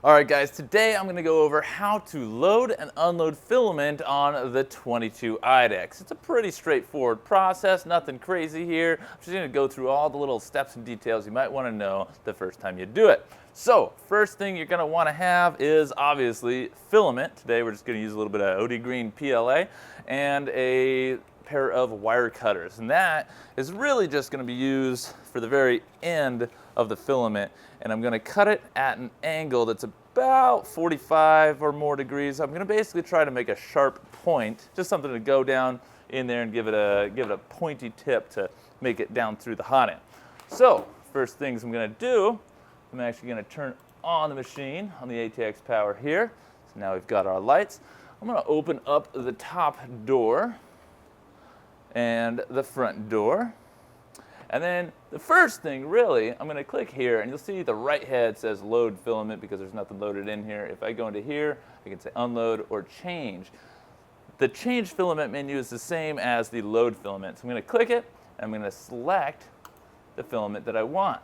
All right, guys, today I'm going to go over how to load and unload filament on the 22 IDEX. It's a pretty straightforward process, nothing crazy here. I'm just going to go through all the little steps and details you might want to know the first time you do it. So, first thing you're going to want to have is obviously filament. Today we're just going to use a little bit of OD green PLA and a pair of wire cutters, and that is really just going to be used for the very end of the filament, and I'm going to cut it at an angle that's about 45 or more degrees. I'm going to basically try to make a sharp point, just something to go down in there and give it a pointy tip to make it down through the hot end. So first things I'm going to do, I'm actually going to turn on the machine on the ATX power here. So now we've got our lights. I'm going to open up the top door and the front door. And then the first thing, really, I'm going to click here, and you'll see the right head says load filament because there's nothing loaded in here. If I go into here, I can say unload or change. The change filament menu is the same as the load filament. So I'm going to click it, and I'm going to select the filament that I want.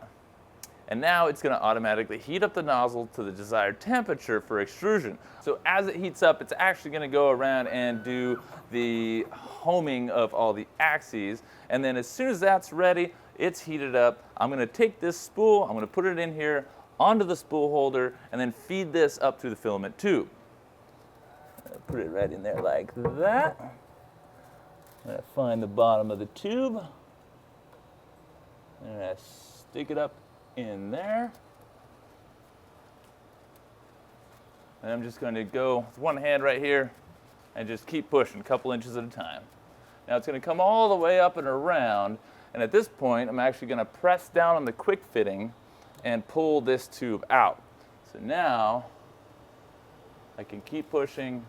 And now it's going to automatically heat up the nozzle to the desired temperature for extrusion. So as it heats up, it's actually going to go around and do the homing of all the axes. And then as soon as that's ready, it's heated up. I'm going to take this spool, I'm going to put it in here onto the spool holder, and then feed this up through the filament tube. Put it right in there like that. I'm going to find the bottom of the tube. I'm going to stick it up in there, and I'm just going to go with one hand right here and just keep pushing a couple inches at a time. Now it's going to come all the way up and around, and at this point I'm actually going to press down on the quick fitting and pull this tube out. So now I can keep pushing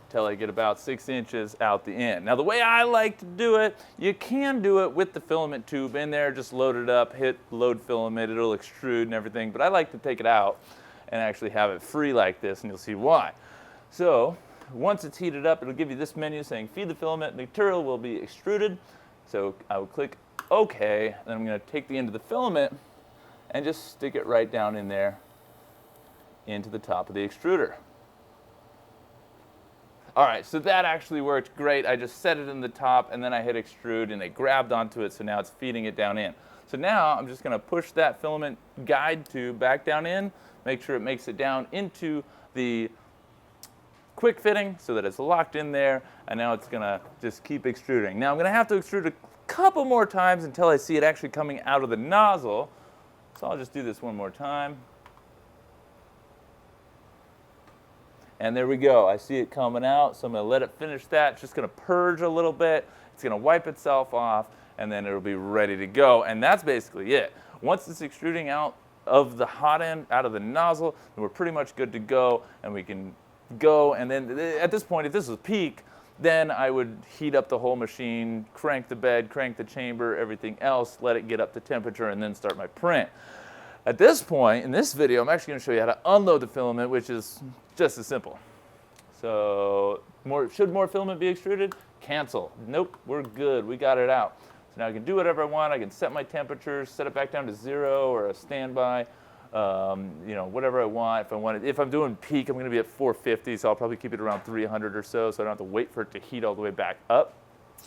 until I get about 6 inches out the end. Now the way I like to do it, you can do it with the filament tube in there, just load it up, hit load filament, it'll extrude and everything, but I like to take it out and actually have it free like this, and you'll see why. So once it's heated up, it'll give you this menu saying feed the filament, material will be extruded. So I will click OK, and then I'm going to take the end of the filament and just stick it right down in there into the top of the extruder. All right, so that actually worked great. I just set it in the top, and then I hit extrude, and it grabbed onto it, so now it's feeding it down in. So now I'm just going to push that filament guide tube back down in, make sure it makes it down into the quick fitting so that it's locked in there, and now it's going to just keep extruding. Now I'm going to have to extrude a couple more times until I see it actually coming out of the nozzle. So I'll just do this one more time. And there we go. I see it coming out, so I'm going to let it finish that. It's just going to purge a little bit. It's going to wipe itself off, and then it'll be ready to go. And that's basically it. Once it's extruding out of the hot end, out of the nozzle, then we're pretty much good to go, and we can go. And then at this point, if this was peak, then I would heat up the whole machine, crank the bed, crank the chamber, everything else, let it get up to temperature, and then start my print. At this point, in this video, I'm actually going to show you how to unload the filament, which is just as simple. So, should more filament be extruded? Cancel. Nope, we're good. We got it out. So now I can do whatever I want. I can set my temperature, set it back down to 0 or a standby, whatever I want. If I'm doing peak, I'm going to be at 450, so I'll probably keep it around 300 or so I don't have to wait for it to heat all the way back up.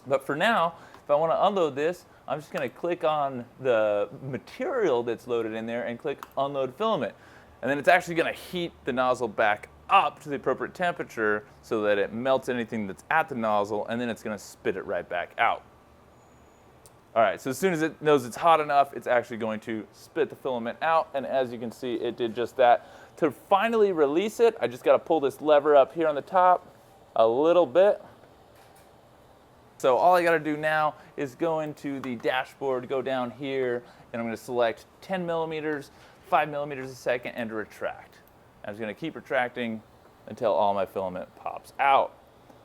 But for now, if I want to unload this, I'm just going to click on the material that's loaded in there and click unload filament. And then it's actually going to heat the nozzle back up to the appropriate temperature so that it melts anything that's at the nozzle, and then it's going to spit it right back out. All right, so as soon as it knows it's hot enough, it's actually going to spit the filament out, and as you can see, it did just that. To finally release it, I just got to pull this lever up here on the top a little bit. So all I got to do now is go into the dashboard, go down here, and I'm going to select 10 millimeters, 5 millimeters a second, and retract. I'm just going to keep retracting until all my filament pops out.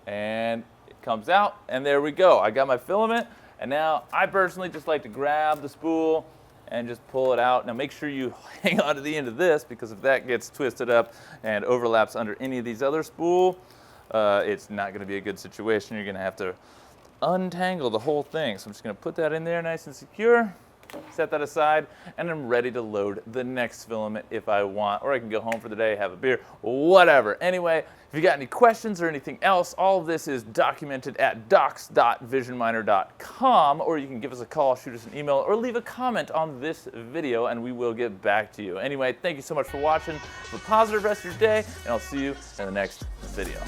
And it comes out, and there we go. I got my filament, and now I personally just like to grab the spool and just pull it out. Now make sure you hang on to the end of this, because if that gets twisted up and overlaps under any of these other spool, it's not going to be a good situation. You're going to have to untangle the whole thing. So I'm just going to put that in there nice and secure. set that aside, and I'm ready to load the next filament if I want, or I can go home for the day, have a beer, whatever. Anyway, if you got any questions or anything else, all of this is documented at docs.visionminer.com, or you can give us a call, shoot us an email, or leave a comment on this video, and we will get back to you. Anyway, thank you so much for watching. Have a positive rest of your day, and I'll see you in the next video.